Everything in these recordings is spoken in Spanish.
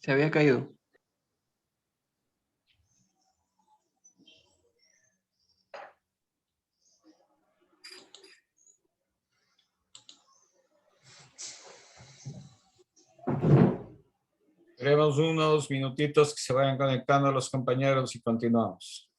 Se había caído. Tenemos unos minutitos que se vayan conectando los compañeros y continuamos.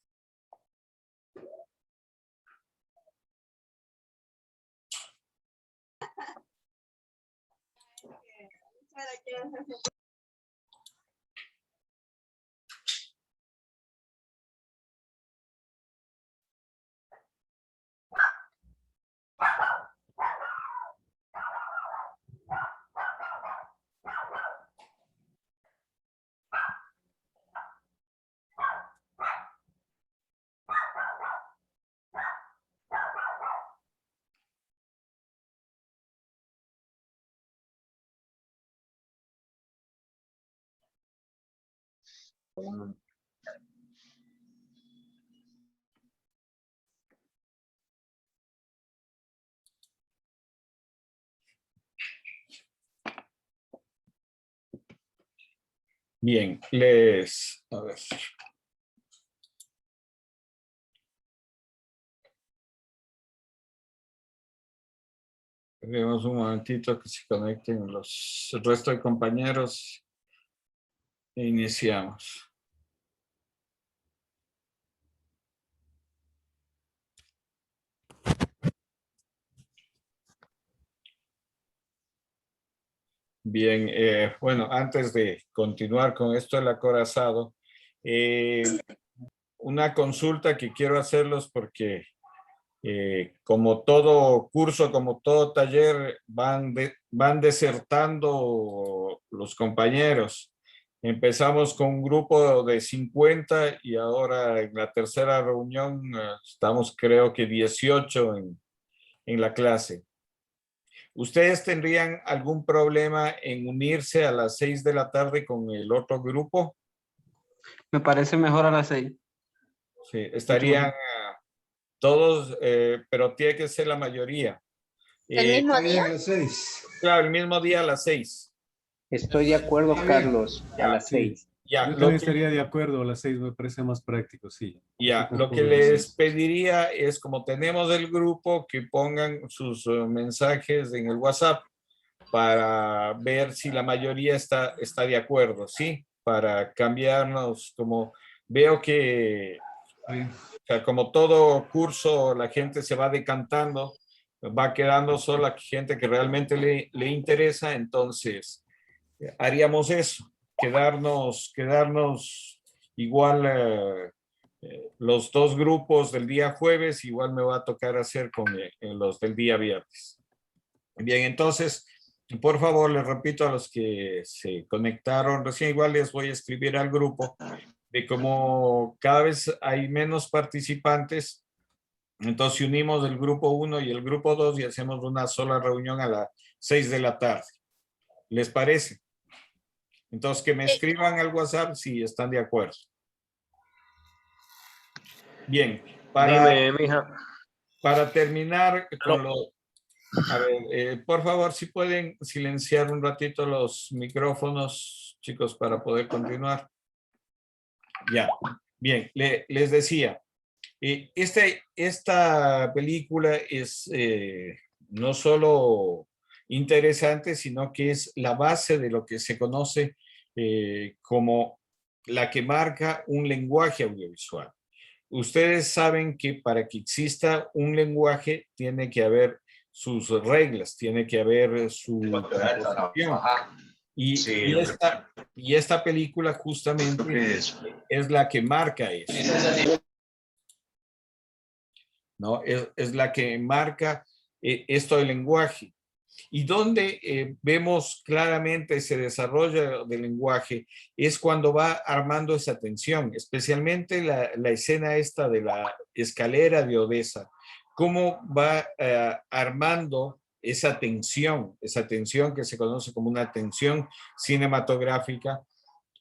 Bien, a ver. Tenemos un momentito que se conecten el resto de compañeros e iniciamos. Bien, bueno, antes de continuar con esto del acorazado, una consulta que quiero hacerlos porque como todo curso, como todo taller, van desertando los compañeros. Empezamos con un grupo de 50 y ahora en la tercera reunión estamos creo que 18 en la clase. ¿Ustedes tendrían algún problema en unirse a las 6 de la tarde con el otro grupo? Me parece mejor a las 6. Sí, estarían todos, pero tiene que ser la mayoría. ¿El mismo día? A las 6. Claro, el mismo día a las 6. Estoy de acuerdo, Carlos, a las 6. Ya, Yo también estaría de acuerdo, a las 6 me parece más práctico, sí. Ya, lo que les pediría es, como tenemos el grupo, que pongan sus mensajes en el WhatsApp para ver si la mayoría está de acuerdo, ¿sí? Para cambiarnos, como veo que, o sea, como todo curso, la gente se va decantando, va quedando sola gente que realmente le interesa, entonces haríamos eso, quedarnos igual los dos grupos del día jueves, igual me va a tocar hacer con los del día viernes. Bien, entonces, por favor, les repito a los que se conectaron recién, igual les voy a escribir al grupo, de cómo cada vez hay menos participantes, entonces unimos el grupo 1 y el grupo 2 y hacemos una sola reunión a las 6 de la tarde. ¿Les parece? Entonces, que me escriban al WhatsApp si están de acuerdo. Bien, Dime, mija. para terminar con lo... A ver, por favor, si pueden silenciar un ratito los micrófonos, chicos, para poder continuar. Ya, bien, les decía, esta película es no solo interesante, sino que es la base de lo que se conoce como la que marca un lenguaje audiovisual. Ustedes saben que para que exista un lenguaje tiene que haber sus reglas, tiene que haber su composición. Y esta película justamente es la que marca eso. ¿No? Es la que marca esto del lenguaje. Y donde vemos claramente ese desarrollo del lenguaje es cuando va armando esa tensión, especialmente la escena esta de la escalera de Odessa, cómo va armando esa tensión que se conoce como una tensión cinematográfica,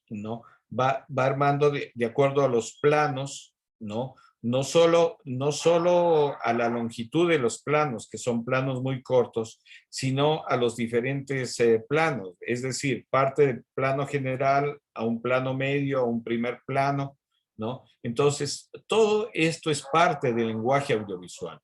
¿no? Va armando de acuerdo a los planos, ¿no? no solo a la longitud de los planos, que son planos muy cortos, sino a los diferentes planos, es decir, parte del plano general a un plano medio, a un primer plano, ¿no? Entonces, todo esto es parte del lenguaje audiovisual.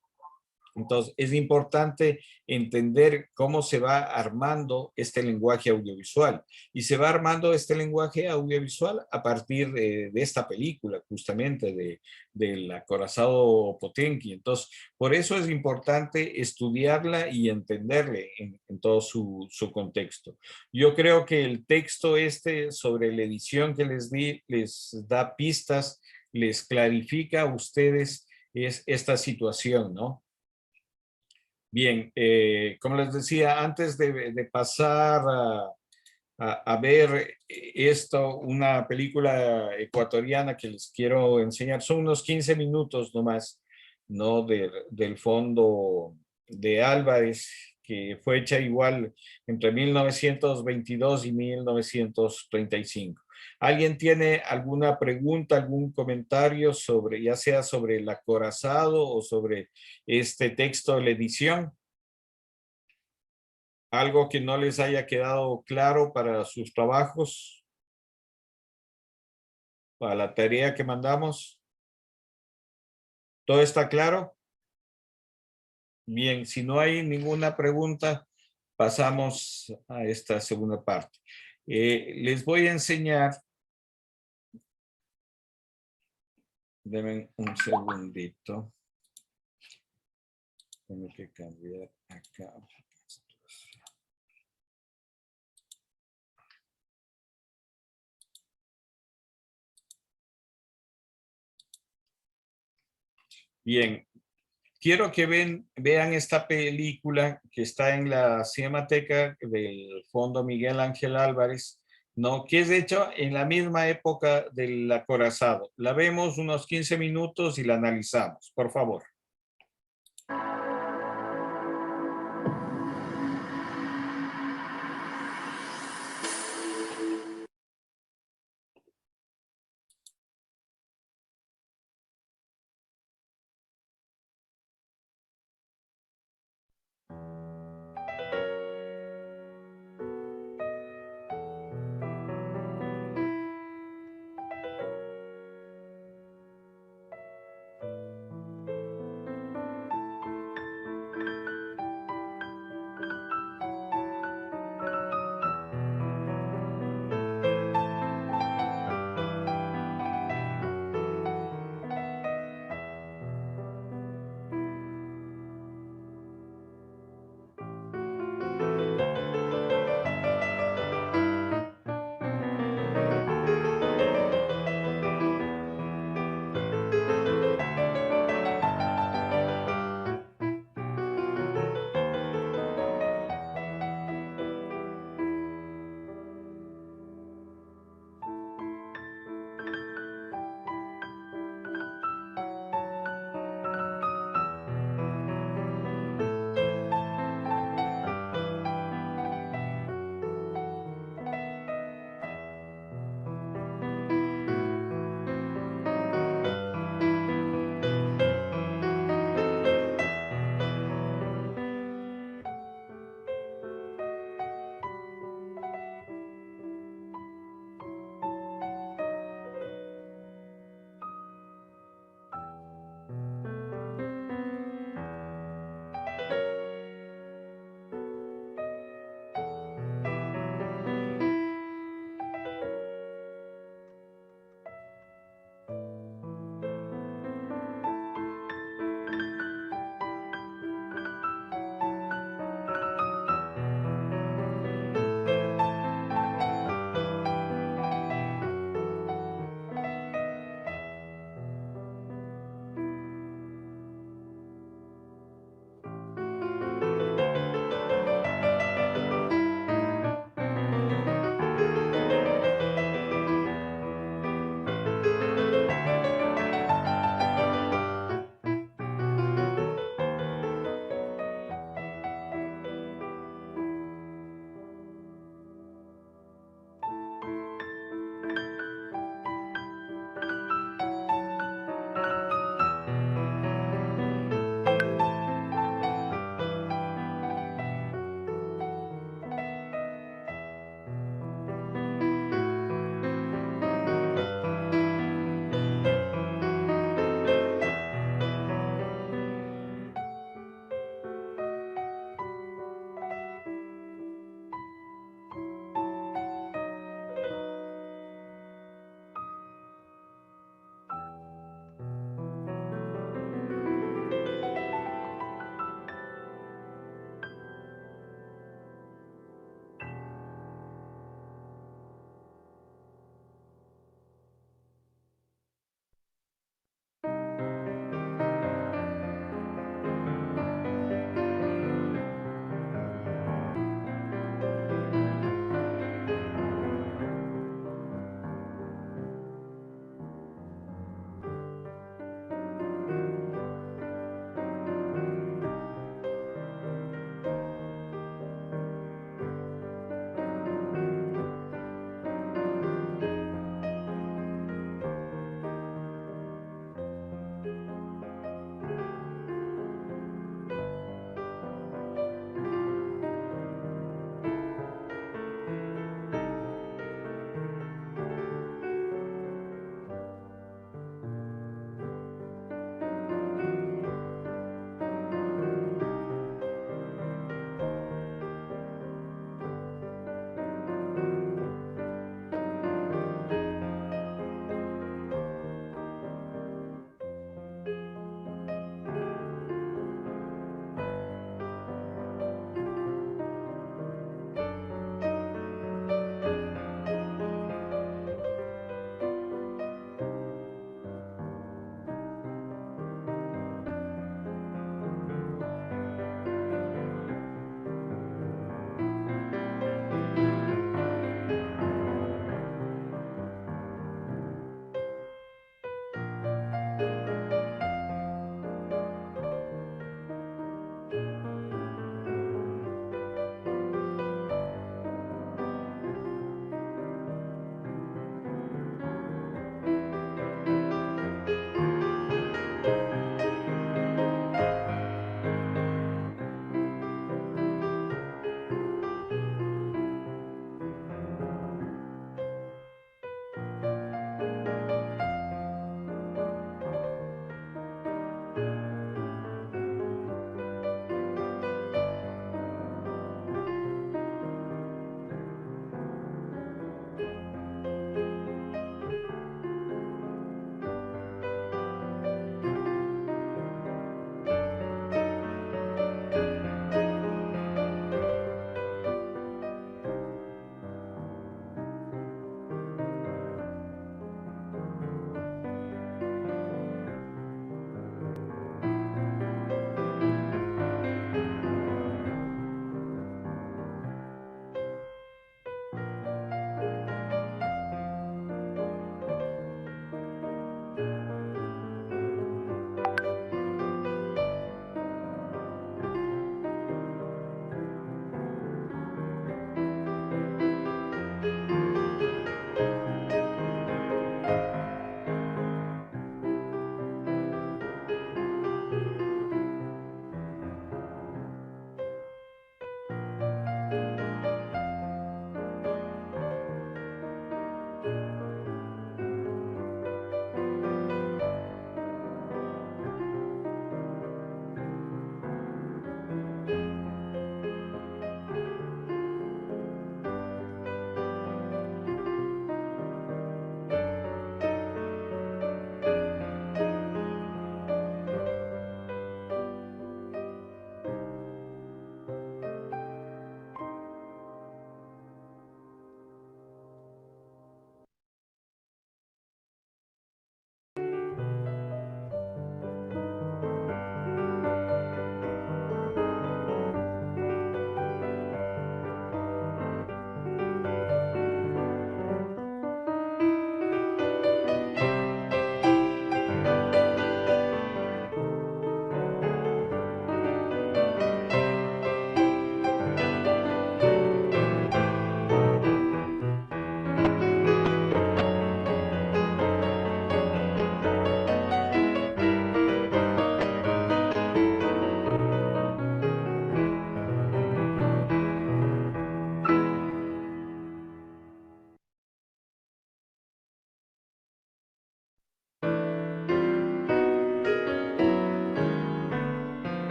Entonces, es importante entender cómo se va armando este lenguaje audiovisual. Y se va armando este lenguaje audiovisual a partir de esta película, justamente, del acorazado Potenki. Entonces, por eso es importante estudiarla y entenderle en todo su contexto. Yo creo que el texto sobre la edición que les di, les da pistas, les clarifica a ustedes esta situación, ¿no? Bien, como les decía, antes de pasar a ver esto, una película ecuatoriana que les quiero enseñar, son unos 15 minutos nomás, ¿no? Del fondo de Álvarez, que fue hecha igual entre 1922 y 1935. ¿Alguien tiene alguna pregunta, algún comentario sobre, ya sea sobre el acorazado o sobre este texto de la edición? ¿Algo que no les haya quedado claro para sus trabajos? ¿Para la tarea que mandamos? ¿Todo está claro? Bien, si no hay ninguna pregunta, pasamos a esta segunda parte. Les voy a enseñar. Denme un segundito. Tengo que cambiar acá. Bien, quiero que vean esta película que está en la Cinemateca del Fondo Miguel Ángel Álvarez, ¿no? Que es hecho en la misma época del acorazado. La vemos unos 15 minutos y la analizamos, por favor.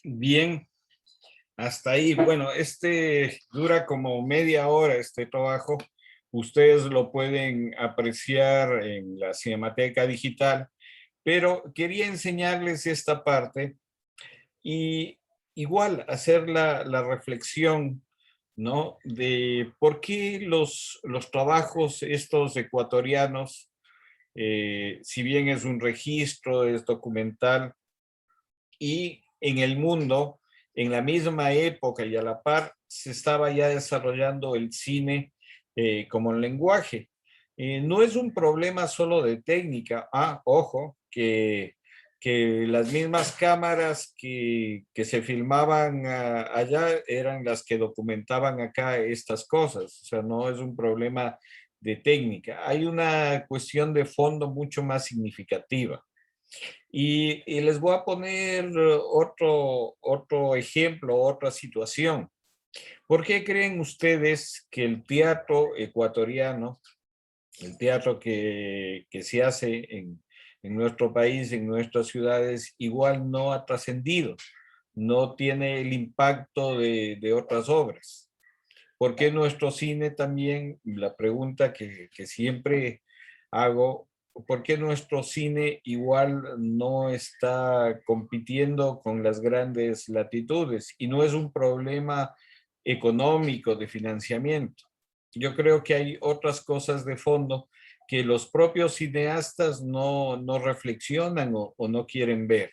Bien, hasta ahí. Bueno, este dura como media hora este trabajo. Ustedes lo pueden apreciar en la Cinemateca Digital, pero quería enseñarles esta parte y igual hacer la reflexión, ¿no? De por qué los trabajos estos ecuatorianos, si bien es un registro, es documental, y en el mundo, en la misma época y a la par, se estaba ya desarrollando el cine como lenguaje. No es un problema solo de técnica. Ojo, que las mismas cámaras que se filmaban allá eran las que documentaban acá estas cosas. O sea, no es un problema de técnica. Hay una cuestión de fondo mucho más significativa. Y les voy a poner otro ejemplo, otra situación. ¿Por qué creen ustedes que el teatro ecuatoriano, el teatro que se hace en nuestro país, en nuestras ciudades, igual no ha trascendido? No tiene el impacto de otras obras. ¿Por qué nuestro cine también? La pregunta que siempre hago, ¿por qué nuestro cine igual no está compitiendo con las grandes latitudes? Y no es un problema económico de financiamiento. Yo creo que hay otras cosas de fondo que los propios cineastas no reflexionan o no quieren ver.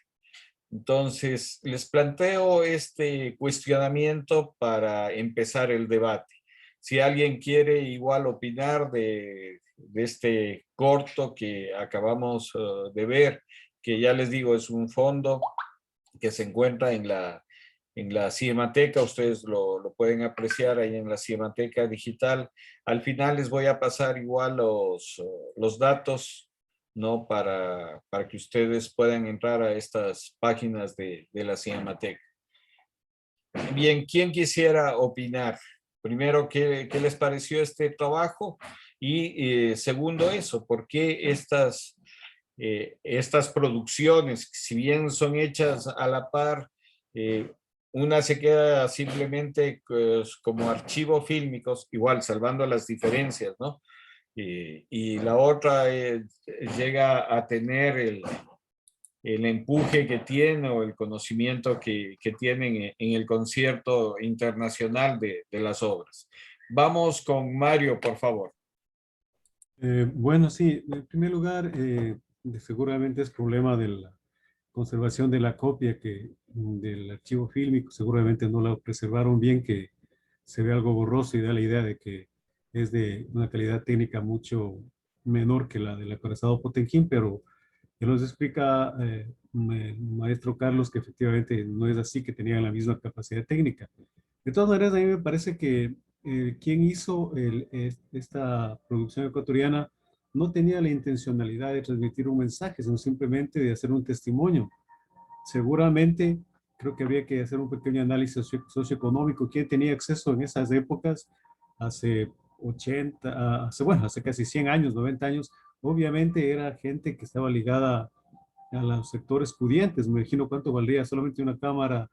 Entonces, les planteo este cuestionamiento para empezar el debate. Si alguien quiere igual opinar de este corto que acabamos de ver, que ya les digo, es un fondo que se encuentra en la Cinemateca, ustedes lo pueden apreciar ahí en la Cinemateca Digital. Al final les voy a pasar igual los datos, ¿no? Para que ustedes puedan entrar a estas páginas de la Cinemateca. Bien, ¿quién quisiera opinar? Primero, ¿qué les pareció este trabajo? Y segundo eso, ¿por qué estas producciones, si bien son hechas a la par, una se queda simplemente pues, como archivos fílmicos, igual salvando las diferencias, ¿no? Y la otra llega a tener el empuje que tiene o el conocimiento que tienen en el concierto internacional de las obras. Vamos con Mario, por favor. Bueno, sí, en primer lugar, seguramente es problema de la conservación de la copia del archivo fílmico, seguramente no la preservaron bien, que se ve algo borroso y da la idea de que es de una calidad técnica mucho menor que la del acorazado Potenquín, pero que nos explica maestro Carlos que efectivamente no es así, que tenían la misma capacidad técnica. De todas maneras, a mí me parece que quien hizo esta producción ecuatoriana no tenía la intencionalidad de transmitir un mensaje, sino simplemente de hacer un testimonio. Seguramente creo que habría que hacer un pequeño análisis socioeconómico. ¿Quién tenía acceso en esas épocas? Hace 80, hace casi 100 años, 90 años. Obviamente era gente que estaba ligada a los sectores pudientes. Me imagino cuánto valdría solamente una cámara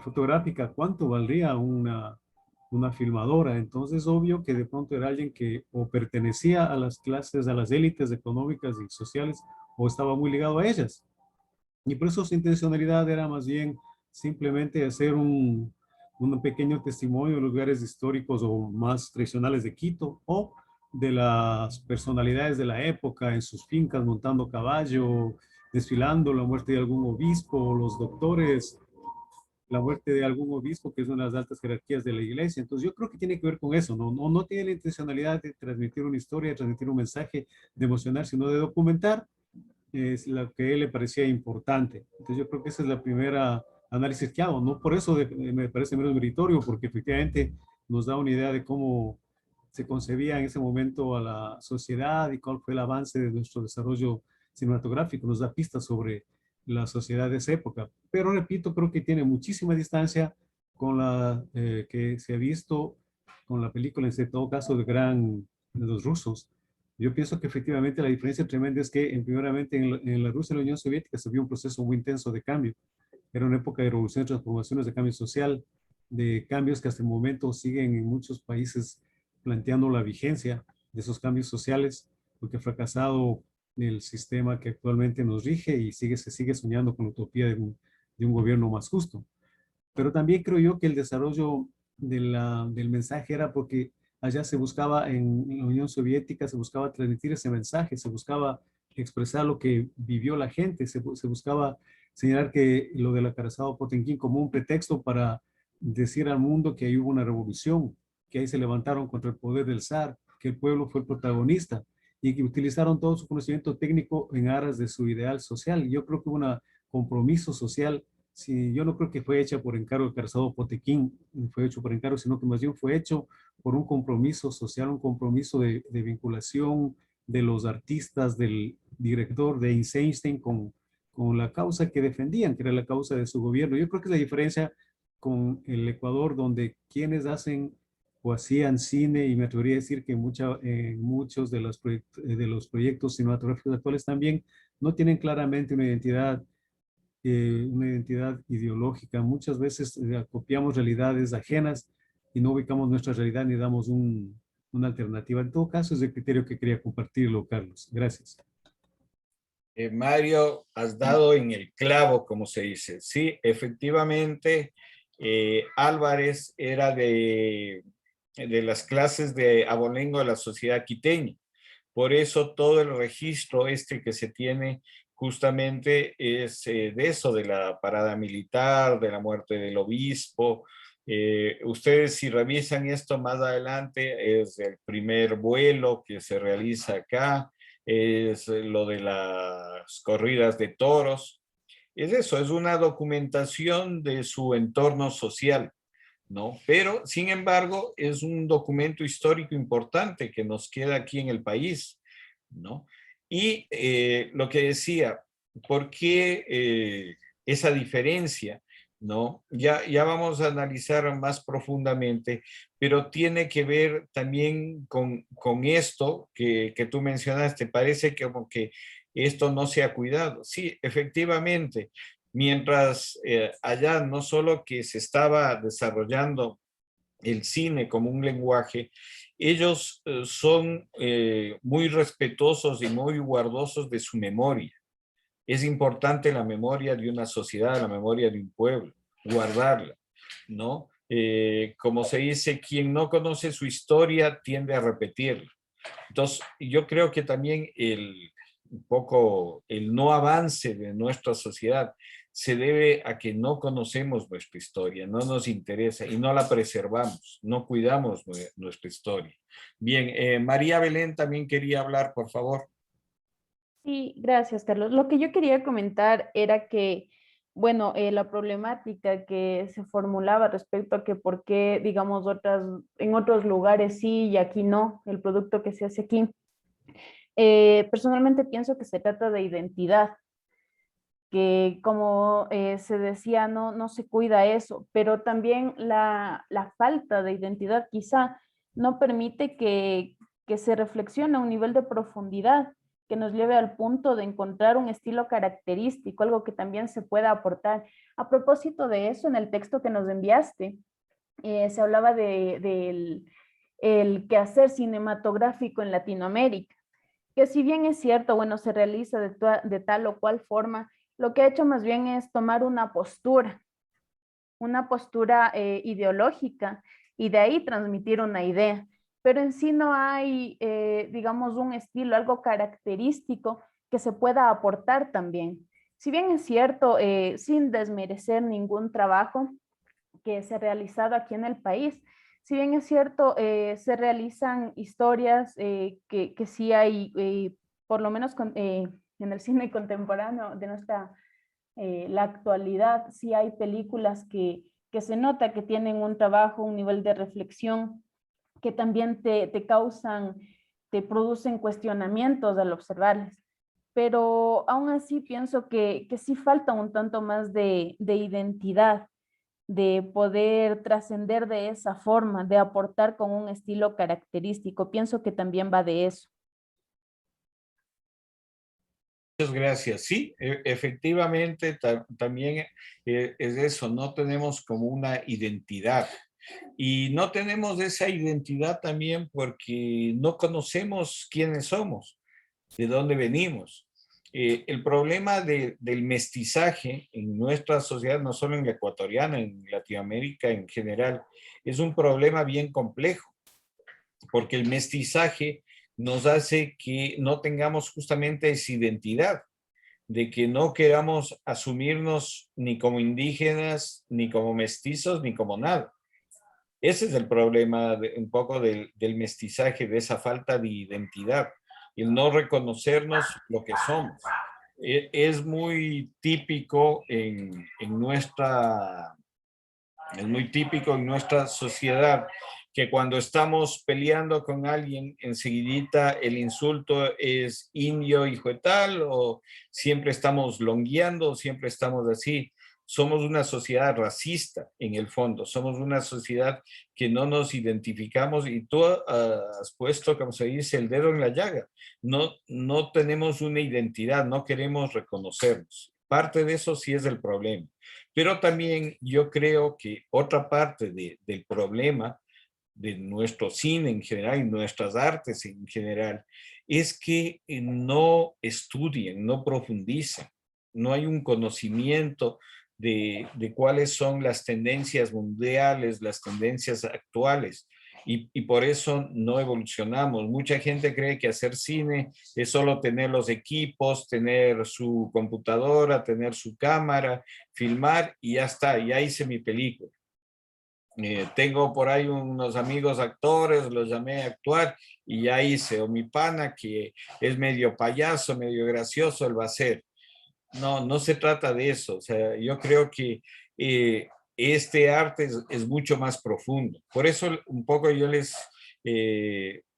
fotográfica, cuánto valdría una filmadora. Entonces, obvio que de pronto era alguien que o pertenecía a las clases, a las élites económicas y sociales, o estaba muy ligado a ellas. Y por eso su intencionalidad era más bien simplemente hacer un pequeño testimonio de los lugares históricos o más tradicionales de Quito, o de las personalidades de la época en sus fincas montando caballo, desfilando, la muerte de algún obispo, los doctores, la muerte de algún obispo que es una de las altas jerarquías de la iglesia. Entonces yo creo que tiene que ver con eso, no tiene la intencionalidad de transmitir una historia, de transmitir un mensaje, de emocionar, sino de documentar es lo que a él le parecía importante. Entonces yo creo que esa es la primera análisis que hago, ¿no? Por eso me parece menos meritorio, porque efectivamente nos da una idea de cómo se concebía en ese momento a la sociedad y cuál fue el avance de nuestro desarrollo cinematográfico, nos da pistas sobre la sociedad de esa época. Pero repito, creo que tiene muchísima distancia con la que se ha visto con la película, en todo caso, de los rusos. Yo pienso que efectivamente la diferencia tremenda es que, primeramente, en la Rusia y la Unión Soviética se vio un proceso muy intenso de cambio. era una época de revolución, transformaciones, de cambio social, de cambios que hasta el momento siguen en muchos países planteando la vigencia de esos cambios sociales, porque ha fracasado el sistema que actualmente nos rige y se sigue soñando con la utopía de un gobierno más justo. Pero también creo yo que el desarrollo del mensaje era porque allá se buscaba, en la Unión Soviética, se buscaba transmitir ese mensaje, se buscaba expresar lo que vivió la gente, se buscaba señalar que lo del acorazado Potemkin como un pretexto para decir al mundo que ahí hubo una revolución, que ahí se levantaron contra el poder del zar, que el pueblo fue el protagonista y que utilizaron todo su conocimiento técnico en aras de su ideal social. Yo creo que hubo un compromiso social. Sí, yo no creo que fue hecha por encargo del Carazado Potemkin, fue hecho por encargo, sino que más bien fue hecho por un compromiso social, un compromiso de vinculación de los artistas, del director de Eisenstein con la causa que defendían, que era la causa de su gobierno. Yo creo que es la diferencia con el Ecuador, donde quienes hacen o hacían cine, y me atrevería a decir que muchos de los proyectos cinematográficos actuales también no tienen claramente una identidad ideológica. Muchas veces copiamos realidades ajenas y no ubicamos nuestra realidad ni damos una alternativa. En todo caso, es el criterio que quería compartirlo, Carlos. Gracias. Mario, has dado en el clavo, como se dice. Sí, efectivamente, Álvarez era de las clases de abolengo de la sociedad quiteña. Por eso todo el registro que se tiene justamente es de eso, de la parada militar, de la muerte del obispo. Ustedes si revisan esto más adelante, es el primer vuelo que se realiza acá, es lo de las corridas de toros. Es eso, es una documentación de su entorno social, ¿no? Pero, sin embargo, es un documento histórico importante que nos queda aquí en el país, ¿no? Y lo que decía, ¿por qué esa diferencia? ¿No? Ya vamos a analizar más profundamente, pero tiene que ver también con esto que tú mencionaste. Parece que como que esto no se ha cuidado. Sí, efectivamente, mientras allá no solo que se estaba desarrollando el cine como un lenguaje, ellos son muy respetuosos y muy guardosos de su memoria. Es importante la memoria de una sociedad, la memoria de un pueblo, guardarla, ¿no? Como se dice, quien no conoce su historia tiende a repetirla. Entonces, yo creo que también un poco el no avance de nuestra sociedad se debe a que no conocemos nuestra historia, no nos interesa y no la preservamos, no cuidamos nuestra historia. Bien, María Belén también quería hablar, por favor. Sí, gracias, Carlos. Lo que yo quería comentar era que, bueno, la problemática que se formulaba respecto a que por qué, digamos, en otros lugares sí y aquí no, el producto que se hace aquí. Personalmente pienso que se trata de identidad, que como se decía, no se cuida eso, pero también la falta de identidad quizá no permite que se reflexione a un nivel de profundidad que nos lleve al punto de encontrar un estilo característico, algo que también se pueda aportar. A propósito de eso, en el texto que nos enviaste, se hablaba del el quehacer cinematográfico en Latinoamérica, que si bien es cierto, bueno, se realiza de tal o cual forma, lo que ha hecho más bien es tomar una postura ideológica y de ahí transmitir una idea. Pero en sí no hay, digamos, un estilo, algo característico que se pueda aportar también. Si bien es cierto, sin desmerecer ningún trabajo que se ha realizado aquí en el país, si bien es cierto, se realizan historias que sí hay, por lo menos en el cine contemporáneo de la actualidad, sí hay películas que se nota que tienen un trabajo, un nivel de reflexión, que también te causan, te producen cuestionamientos al observarlas. Pero aún así pienso que sí falta un tanto más de identidad, de poder trascender de esa forma, de aportar con un estilo característico. Pienso que también va de eso. Muchas gracias. Sí, efectivamente, también es eso, no tenemos como una identidad. Y no tenemos esa identidad también porque no conocemos quiénes somos, de dónde venimos. El problema del mestizaje en nuestra sociedad, no solo en la ecuatoriana, en Latinoamérica en general, es un problema bien complejo, porque el mestizaje nos hace que no tengamos justamente esa identidad, de que no queramos asumirnos ni como indígenas, ni como mestizos, ni como nada. Ese es el problema un poco del mestizaje, de esa falta de identidad, el no reconocernos lo que somos. Es muy típico es muy típico en nuestra sociedad que cuando estamos peleando con alguien, enseguidita el insulto es indio, hijo de tal, o siempre estamos longueando, siempre estamos así. Somos una sociedad racista en el fondo, somos una sociedad que no nos identificamos y tú has puesto, como se dice, el dedo en la llaga. No tenemos una identidad, no queremos reconocernos. Parte de eso sí es el problema. Pero también yo creo que otra parte del problema de nuestro cine en general y nuestras artes en general es que no estudien, no profundicen, no hay un conocimiento de cuáles son las tendencias mundiales, las tendencias actuales. Y por eso no evolucionamos. Mucha gente cree que hacer cine es solo tener los equipos, tener su computadora, tener su cámara, filmar y ya está, ya hice mi película. Tengo por ahí unos amigos actores, los llamé a actuar y ya hice, o mi pana que es medio payaso, medio gracioso, él va a hacer. No se trata de eso. O sea, yo creo que este arte es mucho más profundo. Por eso un poco yo les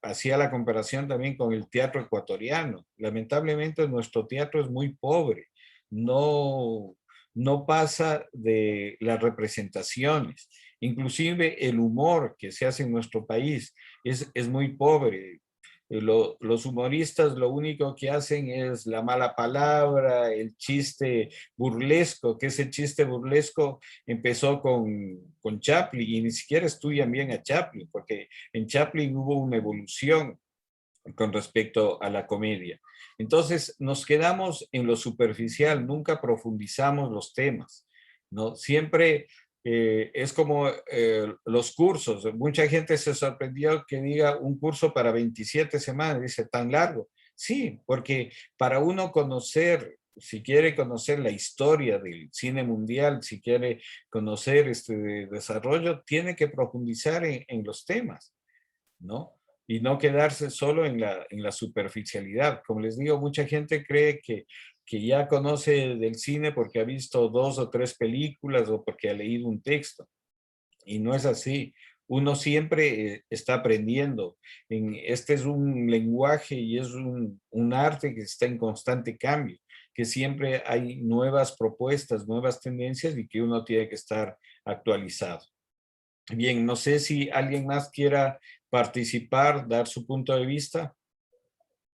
hacía la comparación también con el teatro ecuatoriano. Lamentablemente nuestro teatro es muy pobre. No, no pasa de las representaciones. Inclusive el humor que se hace en nuestro país es muy pobre. Los humoristas lo único que hacen es la mala palabra, el chiste burlesco, que ese chiste burlesco empezó con Chaplin y ni siquiera estudian bien a Chaplin, porque en Chaplin hubo una evolución con respecto a la comedia. Entonces nos quedamos en lo superficial, nunca profundizamos los temas, ¿no? Siempre es como los cursos. Mucha gente se sorprendió que diga un curso para 27 semanas, dice, tan largo. Sí, porque para uno conocer, si quiere conocer la historia del cine mundial, si quiere conocer este desarrollo, tiene que profundizar en los temas, ¿no? Y no quedarse solo en la superficialidad. Como les digo, mucha gente cree que ya conoce del cine porque ha visto 2 o 3 películas o porque ha leído un texto. Y no es así. Uno siempre está aprendiendo. Este es un lenguaje y es un arte que está en constante cambio, que siempre hay nuevas propuestas, nuevas tendencias y que uno tiene que estar actualizado. Bien, no sé si alguien más quiera participar, dar su punto de vista,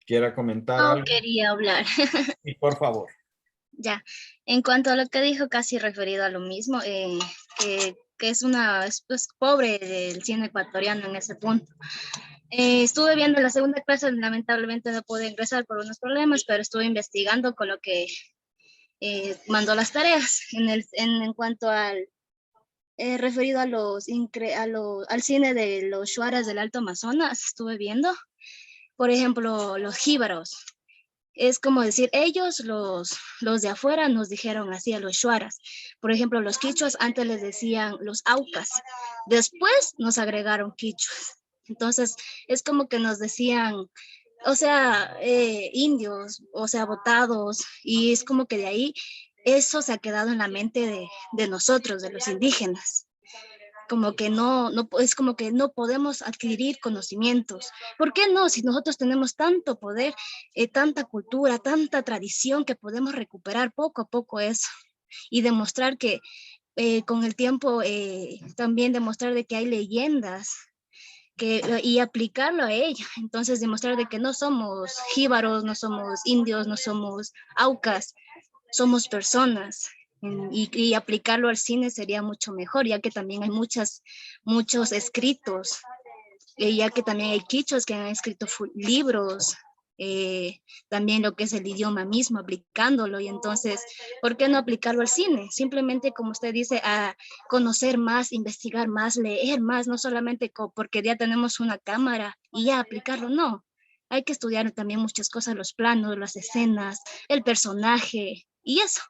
quiera comentar No algo. quería hablar. Y por favor. Ya, en cuanto a lo que dijo, casi referido a lo mismo, que es pues, pobre el cine ecuatoriano en ese punto. Estuve viendo la segunda clase, lamentablemente no pude ingresar por unos problemas, pero estuve investigando con lo que mandó las tareas en cuanto al referido a al cine de los shuaras del Alto Amazonas. Estuve viendo, por ejemplo, los jíbaros. Es como decir, ellos, los de afuera, nos dijeron así a los shuaras. Por ejemplo, los quichuas antes les decían los aucas. Después nos agregaron quichuas. Entonces, es como que nos decían, o sea, indios, o sea, botados. Y es como que de ahí eso se ha quedado en la mente de nosotros, de los indígenas. Como que es como que no podemos adquirir conocimientos. ¿Por qué no? Si nosotros tenemos tanto poder, tanta cultura, tanta tradición que podemos recuperar poco a poco eso y demostrar que con el tiempo también demostrar de que hay leyendas y aplicarlo a ella. Entonces demostrar de que no somos jíbaros, no somos indios, no somos aucas, somos personas. Y aplicarlo al cine sería mucho mejor, ya que también hay muchos escritos, ya que también hay quichos que han escrito libros, también lo que es el idioma mismo, aplicándolo. Y entonces, ¿por qué no aplicarlo al cine? Simplemente, como usted dice, a conocer más, investigar más, leer más, no solamente porque ya tenemos una cámara y ya aplicarlo, no. Hay que estudiar también muchas cosas, los planos, las escenas, el personaje y eso.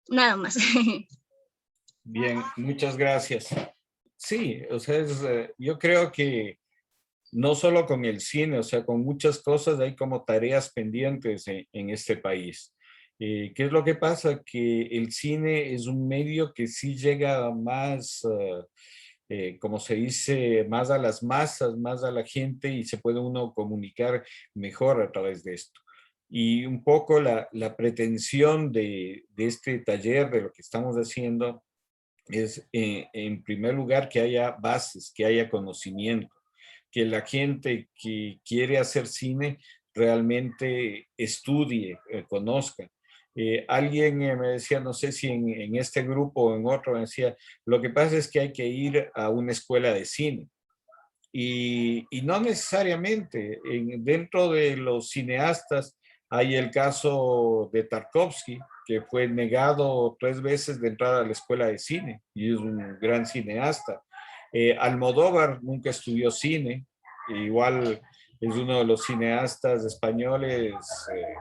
Nada más. Bien, muchas gracias. Sí, o sea, yo creo que no solo con el cine, o sea, con muchas cosas hay como tareas pendientes en este país. ¿Qué es lo que pasa? Que el cine es un medio que sí llega más, como se dice, más a las masas, más a la gente y se puede uno comunicar mejor a través de esto. Y un poco la pretensión de este taller, de lo que estamos haciendo, es en primer lugar que haya bases, que haya conocimiento, que la gente que quiere hacer cine realmente estudie, conozca. Alguien me decía, no sé si en este grupo o en otro, me decía, lo que pasa es que hay que ir a una escuela de cine. Y no necesariamente, dentro de los cineastas hay el caso de Tarkovsky, que fue negado 3 veces de entrar a la escuela de cine y es un gran cineasta. Almodóvar nunca estudió cine, igual es uno de los cineastas españoles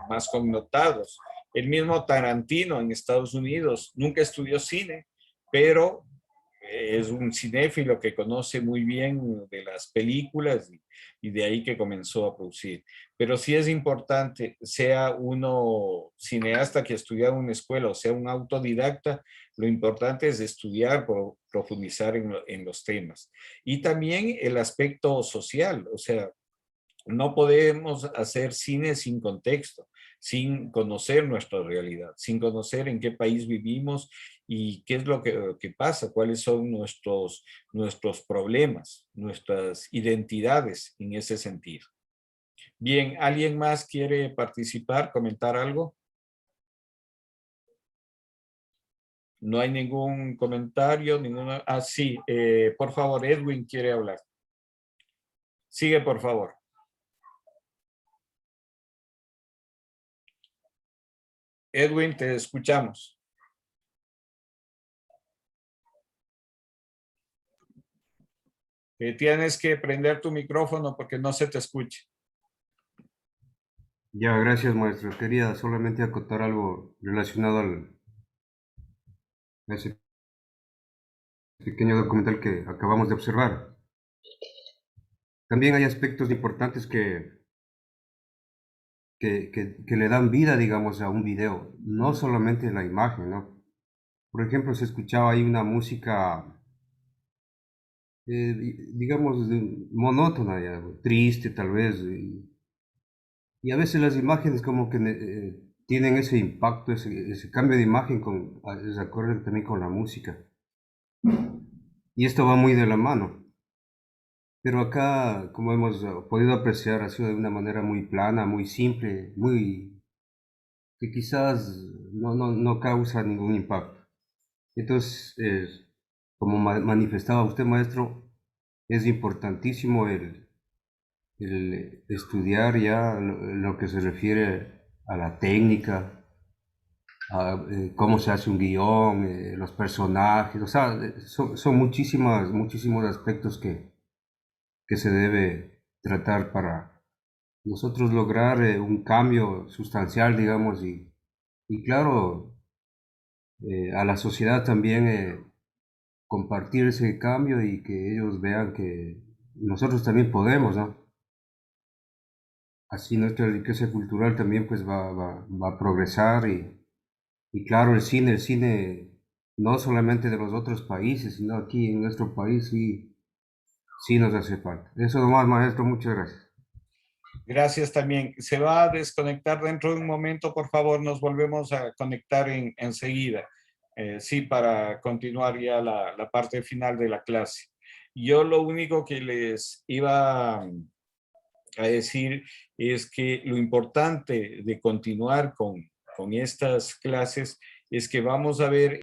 más connotados. El mismo Tarantino en Estados Unidos nunca estudió cine, pero es un cinéfilo que conoce muy bien de las películas y de ahí que comenzó a producir. Pero sí es importante, sea uno cineasta que estudia en una escuela o sea un autodidacta, lo importante es estudiar, profundizar en los temas. Y también el aspecto social, o sea, no podemos hacer cine sin contexto, sin conocer nuestra realidad, sin conocer en qué país vivimos y qué es lo que pasa, cuáles son nuestros problemas, nuestras identidades en ese sentido. Bien, ¿alguien más quiere participar, comentar algo? No hay ningún comentario, ninguna... Ah, sí, por favor, Edwin quiere hablar. Sigue, por favor. Edwin, te escuchamos. Tienes que prender tu micrófono porque no se te escucha. Ya, gracias, maestro. Quería solamente acotar algo relacionado a ese pequeño documental que acabamos de observar. También hay aspectos importantes que le dan vida, digamos, a un video, no solamente la imagen, ¿no? Por ejemplo, se escuchaba ahí una música, digamos, monótona, ya, triste tal vez, y a veces las imágenes como que tienen ese impacto, ese cambio de imagen es acorde también con la música. Y esto va muy de la mano. Pero acá, como hemos podido apreciar, ha sido de una manera muy plana, muy simple, que quizás no causa ningún impacto. Entonces, como manifestaba usted, maestro, es importantísimo el estudiar ya lo que se refiere a la técnica, a cómo se hace un guión, los personajes, o sea, son muchísimos aspectos que se debe tratar para nosotros lograr un cambio sustancial, digamos, y claro, a la sociedad también compartir ese cambio y que ellos vean que nosotros también podemos, ¿no? Así nuestra riqueza cultural también pues va a progresar y claro, el cine no solamente de los otros países, sino aquí en nuestro país sí nos hace falta. Eso nomás, maestro, muchas gracias. Gracias también. Se va a desconectar dentro de un momento, por favor, nos volvemos a conectar enseguida. Sí, para continuar ya la parte final de la clase. Yo lo único que les iba a decir es que lo importante de continuar con estas clases es que vamos a ver